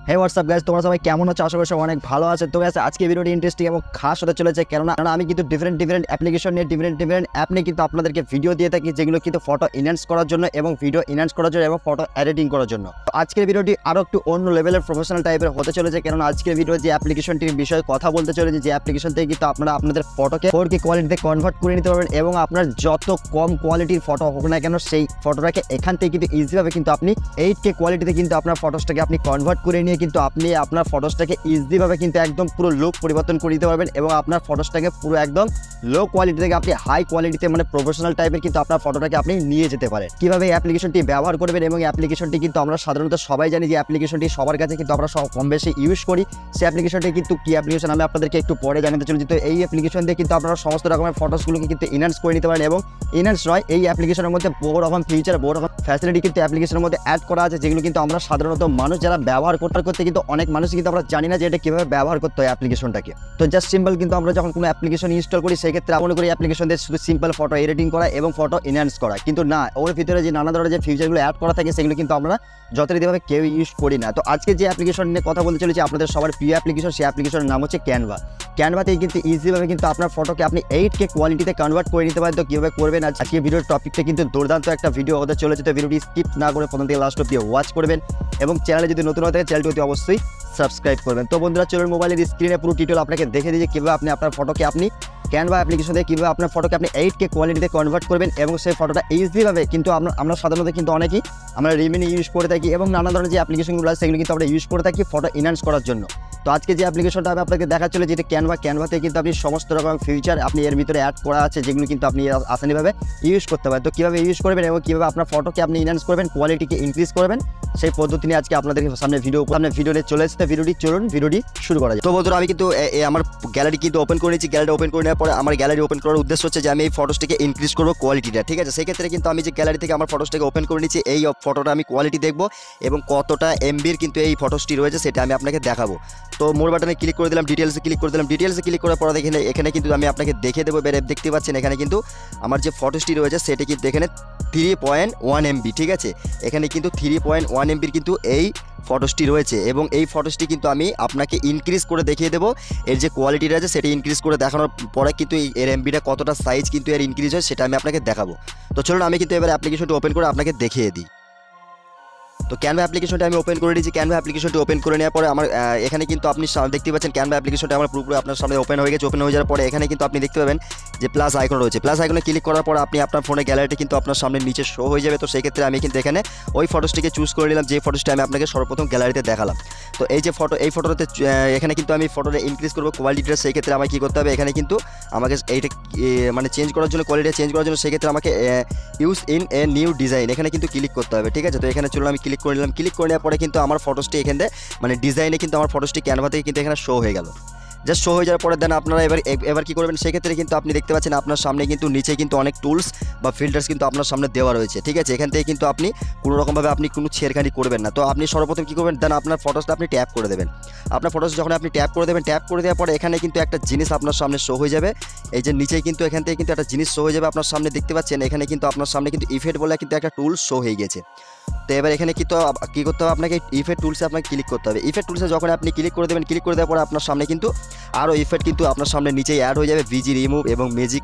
হে WhatsApp guys, তোমরা সবাই কেমন আছো? আশা করি সবাই অনেক ভালো আছে। তো গাইস, আজকে ভিডিওটি ইন্টারেস্টিং এবং খাস হতে চলেছে, কেননা আমি কিন্তু ডিফারেন্ট অ্যাপ্লিকেশন নিয়ে ডিফারেন্ট অ্যাপ নিয়ে কিন্তু আপনাদেরকে ভিডিও দিয়ে থাকি, যেগুলো কিন্তু ফটো এনহ্যান্স করার জন্য এবং ভিডিও এনহ্যান্স করার জন্য এবং ফটো এডিটিং করার জন্য। তো আজকের ভিডিওটি আরও একটু অন্য লেভেলের প্রফেশনাল টাইপের হতে চলেছে, কেননা আজকের ভিডিও যে অ্যাপ্লিকেশনটির বিষয়ে কথা বলতে চলেছে, যে অ্যাপ্লিকেশন থেকে কিন্তু আপনারা আপনাদের ফটোকে 4K কোয়ালিটিতে কনভার্ট করে নিতে পারবেন এবং আপনার যত কম কোয়ালিটির ফটো হোক না কেন, সেই ফটোটাকে এখান থেকে কিন্তু ইজিভাবে কিন্তু আপনি 8K কোয়ালিটিতে কিন্তু আপনার ফটোসটাকে আপনি কনভার্ট করে নিয়ে কিন্তু আপনি আপনার ফটোসটাকে ইজিভাবে কিন্তু একদম পুরো লুক পরিবর্তন করে দিতে পারবেন এবং আপনার ফটোসটাকে পুরো একদম লো কোয়ালিটি থেকে আপনি হাই কোয়ালিটিতে মানে প্রফেশনাল টাইপের কিন্তু আপনার ফটোটাকে আপনি নিয়ে যেতে পারেন। কিভাবে এই অ্যাপ্লিকেশনটি ব্যবহার করবেন এবং অ্যাপ্লিকেশনটি কিন্তু আমরা সাধারণত সবাই জানি যে অ্যাপ্লিকেশনটি সবার কাছে কিন্তু আমরা সব কম বেশি ইউজ করি। সেই অ্যাপ্লিকেশনটি কিন্তু কি অ্যাপ্লিকেশন আমি আপনাদেরকে একটু পরে জানাতে চলেছি। তো এই অ্যাপ্লিকেশন দিয়ে কিন্তু আপনারা সমস্ত রকমের ফটোসগুলোকে কিন্তু এনহ্যান্স করে নিতে পারেন এবং এনহ্যান্স নয়, এই অ্যাপ্লিকেশনের মধ্যে বহু রকম ফিচার বহু রকম ফ্যাসিলিটি কিন্তু অ্যাপ্লিকেশনের মধ্যে অ্যাড করা আছে, যেগুলো কিন্তু আমরা সাধারণত মানুষ যারা ব্যবহার করতে কিন্তু অনেক মানুষ কিন্তু আমরা জানি না যে এটা কীভাবে ব্যবহার করতে হয় অ্যাপ্লিকেশনটাকে। তো জাস্ট সিম্পল কিন্তু আমরা যখন কোনো অ্যাপ্লিকেশন ইনস্টল করি, সেক্ষেত্রে মনে করি অ্যাপ্লিকেশন দিয়ে শুধু সিম্পল ফটো এডিটিং করা এবং ফটো এনহ্যান্স করা, কিন্তু না, ওর ভিতরে যে নানা ধরনের যে ফিচারগুলো অ্যাড করা থাকে সেগুলো কিন্তু আমরা যথারীতিভাবে কেউ ইউজ করি না। তো আজকে যে অ্যাপ্লিকেশন নিয়ে কথা বলতে চলেছি আপনাদের সবার প্রিয় অ্যাপ্লিকেশন, সেই অ্যাপ্লিকেশনের নাম হচ্ছে ক্যানভা। ক্যানভাতেই কিন্তু ইজিভাবে কিন্তু আপনার ফটোকে আপনি 8K কোয়ালিটিতে কনভার্ট করে নিতে পারেন। তো কীভাবে করবেন আজকে ভিডিওর টপিকটা কিন্তু দুর্দান্ত একটা ভিডিও হতে চলেছে। তো ভিডিওটি স্কিপ না করে প্রথম থেকে লাস্ট অব্দি ওয়াচ করবেন এবং চ্যানেলে যদি নতুন হয়ে থাকে চ্যানেলটি অতি অবশ্যই সাবস্ক্রাইব করবেন। তো বন্ধুরা, চলুন মোবাইলের স্ক্রিনে পুরো টিউটোরিয়াল আপনাকে দেখে দিই যে কীভাবে আপনি আপনার ফটোকে আপনি ক্যানভা অ্যাপ্লিকেশন দিয়ে কীভাবে আপনার ফটোকে আপনি 8K কোয়ালিটিতে কনভার্ট করবেন এবং সেই ফটোটা ইজিভাবে কিন্তু আমরা সাধারণত কিন্তু অনেকেই আমরা রিমিনি ইউজ করে থাকি এবং নানা ধরনের যে অ্যাপ্লিকেশনগুলো আছে সেগুলো কিন্তু আমরা ইউজ করে থাকি ফটো এনহ্যান্স করার জন্য। তো আজকে যে অ্যাপ্লিকেশনটা আমি আপনাকে দেখা চলে, যেটা ক্যানভাতে কিন্তু আপনি সমস্ত রকম ফিচার আপনি এর ভিতরে অ্যাড করা আছে, যেগুলো কিন্তু আপনি আসানিভাবে ইউজ করতে পারেন। তো কীভাবে ইউজ করবেন এবং কীভাবে আপনার ফটোকে আপনি এনহ্যান্স করবেন, কোয়ালিটিকে ইনক্রিজ করবেন, সেই পদ্ধতি নিয়ে আজকে আপনাদের সামনে ভিডিও নিয়ে চলে এসেছে। ভিডিওটি শুরু করা যায়। তো বন্ধুরা, আমি কিন্তু আমার গ্যালারি কিন্তু ওপেন করে নিয়েছি। গ্যালারি ওপেন করে নেওয়ার পরে আমার গ্যালারি ওপেন করার উদ্দেশ্য হচ্ছে যে আমি এই ফটোসটিকে ইনক্রিজ করবো কোয়ালিটিটা, ঠিক আছে। সেক্ষেত্রে কিন্তু আমি যে গ্যালারি থেকে আমার ফটোসটাকে ওপেন করে নিচ্ছি, এই ফটোটা আমি কোয়ালিটি দেখবো এবং কতটা এমবির কিন্তু এই ফটোসটি রয়েছে সেটা আমি আপনাকে দেখাবো। তো মোর বাটনে ক্লিক করে দিলাম, ডিটেলসে ক্লিক করে দিলাম। ডিটেলসে ক্লিক করার পর এখানে কিন্তু আমি আপনাকে দেখে দেবো। দেখতে পাচ্ছেন এখানে কিন্তু আমার যে ফটোসটি রয়েছে সেটা কিন্তু এখানে 3.1 MB, ঠিক আছে। এখানে কিন্তু 3.1 MBর কিন্তু এই ফটোসটি রয়েছে এবং এই ফটোসটি কিন্তু আমি আপনাকে ইনক্রিজ করে দেখিয়ে দেবো। এর যে কোয়ালিটিটা আছে সেটা ইনক্রিজ করে দেখানোর পরে কিন্তু এর এমবিটা কতটা সাইজ কিন্তু এর ইনক্রিজ হয় সেটা আমি আপনাকে দেখাবো। তো চলুন আমি কিন্তু এবার অ্যাপ্লিকেশনটি ওপেন করে আপনাকে দেখিয়ে দিই। তো ক্যানভা অ্যাপ্লিকেশনটা আমি ওপেন করে দিয়েছি। ক্যানভা অ্যাপ্লিকেশনটি ওপেন করে নেওয়ার পরে আমার এখানে কিন্তু আপনি দেখতে পাচ্ছেন ক্যানভা অ্যাপ্লিকেশনটা আমার পুরোপুরি আপনার সামনে ওপেন হয়ে গেছে। ওপেন হয়ে যাওয়ার পরে এখানে কিন্তু আপনি দেখতে পাবেন যে প্লাস আইকন রয়েছে। প্লাস আইকনে ক্লিক করার পর আপনি আপনার ফোনে গ্যালারিটি কিন্তু আপনার সামনে নিচে শো হয়ে যাবে। তো সেই ক্ষেত্রে আমি কিন্তু এখানে ওই ফটোসটিকে চুজ করে নিলাম, যে ফটোসটি আমি আপনাকে সর্বপ্রথম গ্যালারিতে দেখালাম। তো এই যে এই ফটোতে এখানে কিন্তু আমি ফটোটা ইনক্রিজ করবো কোয়ালিটিটা। সেই ক্ষেত্রে আমাকে কী করতে হবে, এখানে কিন্তু আমাকে এইটা মানে চেঞ্জ করার জন্য, কোয়ালিটি চেঞ্জ করার জন্য সেক্ষেত্রে আমাকে use in a new design এখানে কিন্তু ক্লিক করতে হবে, ঠিক আছে। তো এখানে চলুন আমি ক্লিক করে নিলাম। ক্লিক করে নেওয়ার পরে কিন্তু আমার ফটোসটি এখানে মানে ডিজাইনে কিন্তু আমার ফটোসটি ক্যানভা থেকে কিন্তু এখানে শো হয়ে গেল। জাস্ট শো হয়ে যাওয়ার পরে দেন আপনারা এবার কী করবেন, সেক্ষেত্রে কিন্তু আপনি দেখতে পাচ্ছেন আপনার সামনে কিন্তু নিচে কিন্তু অনেক টুলস বা ফিল্টার্স কিন্তু আপনার সামনে দেওয়া রয়েছে, ঠিক আছে। এখান থেকে কিন্তু আপনি কোনো রকমভাবে আপনি কোনো ছেড়খানি করবেন না। তো আপনি সর্বপ্রথম কী করবেন, দেন আপনার ফটোসটা আপনি ট্যাপ করে দেবেন। আপনার ফটোস যখন আপনি ট্যাপ করে দেবেন, ট্যাপ করে দেওয়ার পরে এখানে কিন্তু একটা জিনিস আপনার সামনে শো হয়ে যাবে। এই যে নিচে কিন্তু এখান থেকে কিন্তু একটা জিনিস শো হয়ে যাবে আপনার সামনে, দেখতে পাচ্ছেন এখানে কিন্তু আপনার সামনে কিন্তু ইফেক্ট বলে কিন্তু একটা টুলস শো হয়ে গেছে। তো এবার এখানে কী করতে হবে, আপনাকে ইফেক্ট টুলসে আপনাকে ক্লিক করতে হবে। ইফেক্ট টুলসে যখন আপনি ক্লিক করে দেবেন, ক্লিক করে দেওয়ার পরে আপনার সামনে কিন্তু আরও ইফেক্ট কিন্তু আপনার সামনে নিচেই অ্যাড হয়ে যাবে। ভিজি রিমুভ এবং ম্যাজিক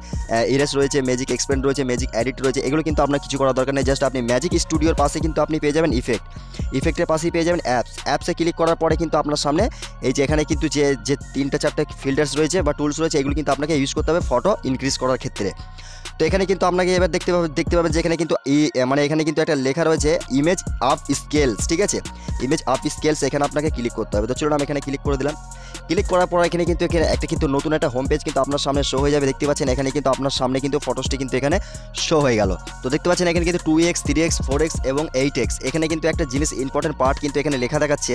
ইরেজ রয়েছে, ম্যাজিক এক্সপেন্ড রয়েছে, ম্যাজিক এডিট রয়েছে। এগুলো কিন্তু আপনার কিছু করার দরকার নেই। জাস্ট আপনি ম্যাজিক স্টুডিওর পাশে কিন্তু আপনি পেয়ে যাবেন ইফেক্টের পাশেই পেয়ে যাবেন অ্যাপসে ক্লিক করার পরে কিন্তু আপনার সামনে এই যে এখানে কিন্তু যে 3-4টা ফিল্টার্স রয়েছে বা টুলস রয়েছে, এগুলো কিন্তু আপনাকে ইউজ করতে হবে ফটো ইনক্রিজ করার ক্ষেত্রে। তো এখানে কিন্তু আপনাকে এবার দেখতে পাবেন যে এখানে কিন্তু মানে এখানে কিন্তু একটা লেখা রয়েছে ইমেজ আপ স্কেলস, ঠিক আছে। ইমেজ আপ স্কেলস এখানে আপনাকে ক্লিক করতে হবে। তো চলুন আমি এখানে ক্লিক করে দিলাম। ক্লিক করার পর এখানে কিন্তু নতুন একটা হোম পেজ কিন্তু আপনার সামনে শো হয়ে যাবে। দেখতে পাচ্ছেন এখানে কিন্তু আপনার সামনে কিন্তু ফটোসটি কিন্তু এখানে শো হয়ে গেল। তো দেখতে পাচ্ছেন এখানে কিন্তু 2x 3x 4x এবং 8x এখানে কিন্তু একটা জিনিস ইম্পর্টেন্ট পার্ট কিন্তু এখানে লেখা দেখাচ্ছে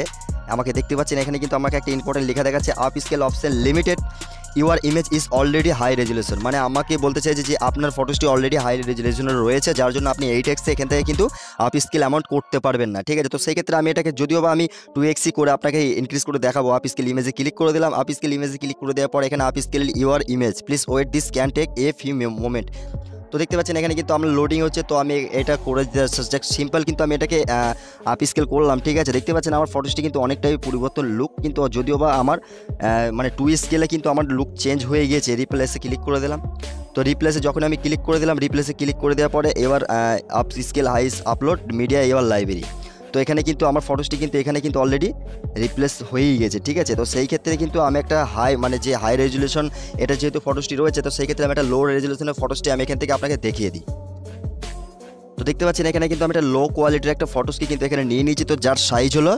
আমাকে। দেখতে পাচ্ছেন এখানে কিন্তু আমাকে একটা ইম্পর্টেন্ট লেখা দেখাচ্ছে upscale option limited your image is already high resolution. মানে আমাকে বলতে চাইছে যে আপনার ফটোসটি অলরেডি হাই রেজুলেশনে রয়েছে, যার জন্য আপনি 8x এখান থেকে কিন্তু আপ স্কেল অ্যামাউন্ট করতে পারবেন না, ঠিক আছে। তো সেই ক্ষেত্রে আমি এটাকে যদিও বা আমি 2x করে আপনাকে ইনক্রিজ করে দেখাবো। আপ স্কেল ইমেজে ক্লিক করে দিলাম। আপ স্কেল ইমেজে ক্লিক করে দেওয়ার পর এখানে upscale your image please wait this can take a few moment. তো দেখতে পাচ্ছেন এখানে কিন্তু আমার লোডিং হচ্ছে, তো আমি এটা করে জাস্ট সিম্পল কিন্তু আমি এটাকে আপ স্কেল করলাম, ঠিক আছে। দেখতে পাচ্ছেন আমার ফটোসটি কিন্তু অনেকটাই পরিবর্তন লুক, কিন্তু যদিও বা আমার মানে 2 স্কেলে কিন্তু আমার লুক চেঞ্জ হয়ে গিয়েছে। রিপ্লেসে ক্লিক করে দিলাম, তো রিপ্লেসে যখন আমি ক্লিক করে দিলাম, রিপ্লেসে ক্লিক করে দেওয়ার পরে এবার আপ স্কেল, হাইস, আপলোড, মিডিয়া, এবার লাইব্রেরি। তো এখানে কিন্তু আমার ফটোসটি কিন্তু এখানে কিন্তু অলরেডি রিপ্লেস হয়েই গেছে, ঠিক আছে। তো সেই ক্ষেত্রে কিন্তু আমি একটা মানে যে হাই রেজুলেশন এটা যেহেতু ফটোসটি রয়েছে, তো সেই ক্ষেত্রে আমি একটা লো রেজুলেশনের ফটোসটি আমি এখান থেকে আপনাকে দেখিয়ে দিই। তো দেখতে পাচ্ছেন এখানে কিন্তু আমি একটা লো কোয়ালিটির একটা ফটোসকে কিন্তু এখানে নিয়ে নিয়েছি, তো যার সাইজ হলো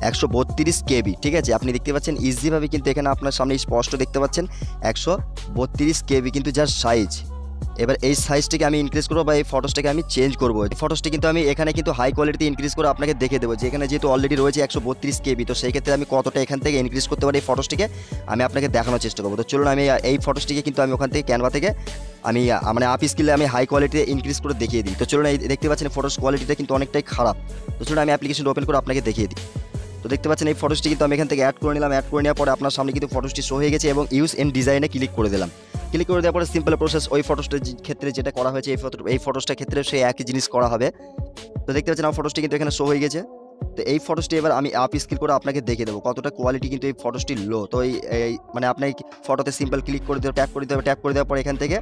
132 KB, ঠিক আছে। আপনি দেখতে পাচ্ছেন ইজিভাবে কিন্তু এখানে আপনার সামনে স্পষ্ট দেখতে পাচ্ছেন 132 KB কিন্তু যার সাইজ। এবার এই সাইজটিকে আমি ইনক্রিজ করবো বা এই ফটোসটাকে আমি চেঞ্জ করবো। এই ফটোসটি কিন্তু আমি এখানে কিন্তু হাই কোয়ালিটিতে ইনক্রিজ করে আপনাকে দেখে দেবো, যে এখানে যেহেতু অলরেডি রয়েছে 132 KB, তো সেই ক্ষেত্রে আমি কতটা এখান থেকে ইনক্রিজ করতে পারি এই ফটোসটিকে আমি আপনাকে দেখানোর চেষ্টা করবো। তো চলুন আমি এই ফটোসটিকে কিন্তু আমি ওখান থেকে ক্যানভা থেকে আমি মানে আপ স্কেলে আমি হাই কোয়ালিটিতে ইনক্রিজ করে দেখিয়ে দিই। তো চলুন এই দেখতে পাচ্ছেন ফটোস কোয়ালিটিটা কিন্তু অনেকটাই খারাপ। তো চলুন আমি অ্যাপ্লিকেশন ওপেন করে আপনাকে দেখিয়ে দিই। তো দেখতে পাচ্ছেন এই ফটোসটি কিন্তু আমি এখান থেকে অ্যাড করে নিলাম, অ্যাড করে নেওয়ার পরে আপনার সামনে কিন্তু ফটোসটি শো হয়ে গেছে এবং ইউজ এন্ড ডিজাইনে ক্লিক করে দিলাম। ক্লিক করে দেওয়ার পরে সিম্পল প্রসেস, ওই ফটোসটার ক্ষেত্রে যেটা করা হয়েছে এই ফটোসটার ক্ষেত্রে সেই একই জিনিস করা হবে। তো দেখতে পাচ্ছেন আমার ফটোসটি কিন্তু এখানে শো হয়ে গেছে। তো এই ফটোসটি এবার আমি আপ স্কেল করে আপনাকে দেখে দেবো কতটা কোয়ালিটি কিন্তু এই ফটোসটি লো। তো এই মানে আপনি ফটোতে সিম্পল ক্লিক করে দেবো, ট্যাপ করে দেবে, ট্যাপ করে দেওয়ার পরে এখান থেকে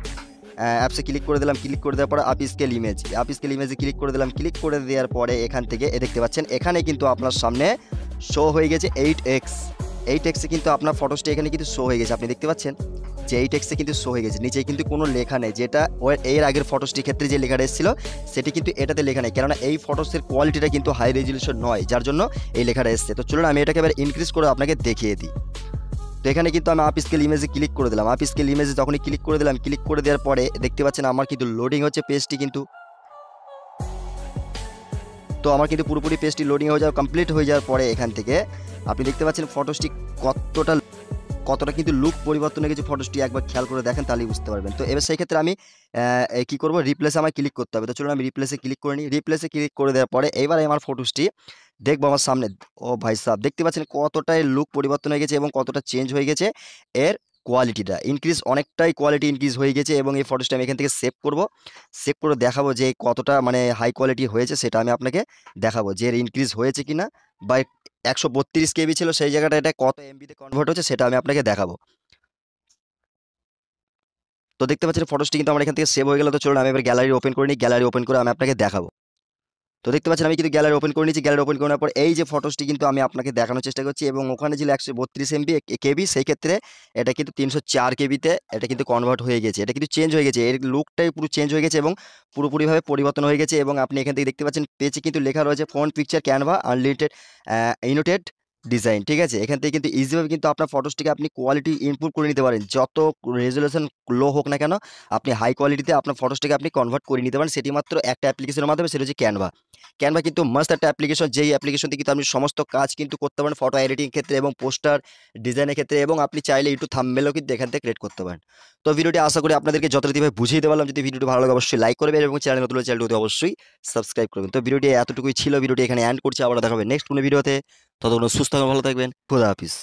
অ্যাপসে ক্লিক করে দিলাম, ক্লিক করে দেওয়ার পরে আপ স্কেল ইমেজে ক্লিক করে দিলাম। ক্লিক করে দেওয়ার পরে এখান থেকে দেখতে পাচ্ছেন এখানে কিন্তু আপনার সামনে শো হয়ে গেছে 8x কিন্তু আপনার ফটোসটি এখানে কিন্তু শো হয়ে গেছে। আপনি দেখতে পাচ্ছেন যে 8x কিন্তু শো হয়ে গেছে, নিচে কিন্তু কোনো লেখা নেই, যেটা এর আগের ফটোসটির ক্ষেত্রে যে লেখাটা এসেছিল সেটি কিন্তু এটাতে লেখা নেই, কেননা এই ফটোসের কোয়ালিটিটা কিন্তু হাই রেজুলেশন নয়, যার জন্য এই লেখাটা এসছে। তো চলুন আমি এটাকে এবার ইনক্রিজ করে আপনাকে দেখিয়ে দিই। তো এখানে কিন্তু আমি আপ স্কেল ইমেজে ক্লিক করে দিলাম, আপ স্কেল ইমেজে যখনই ক্লিক করে দিলাম, ক্লিক করে দেওয়ার পরে দেখতে পাচ্ছেন আমার কিন্তু লোডিং হচ্ছে পেজটি কিন্তু। তো আমার কিন্তু পুরোপুরি পেজটি লোডিং হয়ে যাওয়া কমপ্লিট হয়ে যাওয়ার পরে এখান থেকে আপনি দেখতে পাচ্ছেন ফটোসটি কতটা কতটা কিন্তু লুক পরিবর্তন হয়ে গেছে। ফটোসটি একবার খেয়াল করে দেখেন তাহলেই বুঝতে পারবেন। তো এবার সেই ক্ষেত্রে আমি কি করব, রিপ্লেসে আমায় ক্লিক করতে হবে। তো চলুন আমি রিপ্লেসে ক্লিক করে নিই। রিপ্লেসে ক্লিক করে দেওয়ার পরে এবার আমার ফটোসটি দেখবো আমার সামনে। ও ভাই সাহেব, দেখতে পাচ্ছেন কতটাই লুক পরিবর্তন হয়ে গেছে এবং কতটা চেঞ্জ হয়ে গেছে। এর কোয়ালিটিটা ইনক্রিজ, অনেকটাই কোয়ালিটি ইনক্রিজ হয়ে গেছে এবং এই ফটোসটা আমি এখান থেকে সেভ করব। সেভ করে দেখাবো যে কতটা মানে হাই কোয়ালিটি হয়েছে, সেটা আমি আপনাকে দেখাবো যে এর ইনক্রিজ হয়েছে কিনা, বা 132 KB ছিল সেই জায়গাটা এটা কত এমবিতে কনভার্ট হচ্ছে সেটা আমি আপনাকে দেখাবো। তো দেখতে পাচ্ছেন ফটোসটি কিন্তু আমার এখান থেকে সেভ হয়ে গেল। তো চলুন আমি এবার গ্যালারি ওপেন করে নিই, গ্যালারি ওপেন করে আমি আপনাকে দেখাবো। তো দেখতে পাচ্ছেন আমি কিন্তু গ্যালারি ওপেন করে নিয়েছি। গ্যালারি ওপেন করার পর এই যে ফটোসটি কিন্তু আমি আপনাকে দেখানোর চেষ্টা করছি, এবং ওখানে ছিল 132 কেবি, সেই ক্ষেত্রে এটা কিন্তু 304 কেবিতে এটা কিন্তু কনভার্ট হয়ে গেছে। এটা কিন্তু চেঞ্জ হয়ে গেছে, এর লুকটাই পুরো চেঞ্জ হয়ে গেছে এবং পুরোপুরিভাবে পরিবর্তন হয়ে গেছে। এবং আপনি এখান থেকে দেখতে পাচ্ছেন পেজে কিন্তু লেখা রয়েছে ফন্ট পিকচার ক্যানভা আনলিমিটেড ইনোটেড ডিজাইন, ঠিক আছে। এখান থেকে কিন্তু ইজিভাবে কিন্তু আপনার ফটোসটিকে আপনি কোয়ালিটি ইমপ্রুভ করে নিতে পারেন। যত রেজুলেশন লো হোক না কেন, আপনি হাই কোয়ালিটিতে আপনার ফটোসটিকে আপনি কনভার্ট করে নিতে পারেন, সেটি মাত্র একটা অ্যাপ্লিকেশনের মাধ্যমে, সেটা হচ্ছে ক্যানভা। ক্যানভা কিন্তু মাস্ট একটা অ্যাপ্লিকেশন, যেই অ্যাপ্লিকেশন থেকে কিন্তু আপনি সমস্ত কাজ কিন্তু করতে পারেন ফটো এডিটিং ক্ষেত্রে এবং পোস্টার ডিজাইনের ক্ষেত্রে, এবং আপনি চাইলে ইউটিউব থাম্বনেলও কিন্তু এখান থেকে ক্রিয়েট করতে পারেন। তো ভিডিওটি আশা করি আপনাদেরকে যথারীতিভাবে বুঝিয়ে দিতে পারলাম। যদি ভিডিওটি ভালো লাগে অবশ্যই লাইক করবেন এবং চ্যানেল নতুন হলে চ্যানেলটি অবশ্যই সাবস্ক্রাইব করবেন। তো ভিডিওটি এতটুকুই ছিল, ভিডিওটি এখানে এন্ড করছি, আবার দেখা হবে নেক্সট কোনো ভিডিওতে। ততক্ষণ সুস্থ থাকবেন, ভালো থাকবেন, খোদা হাফিজ।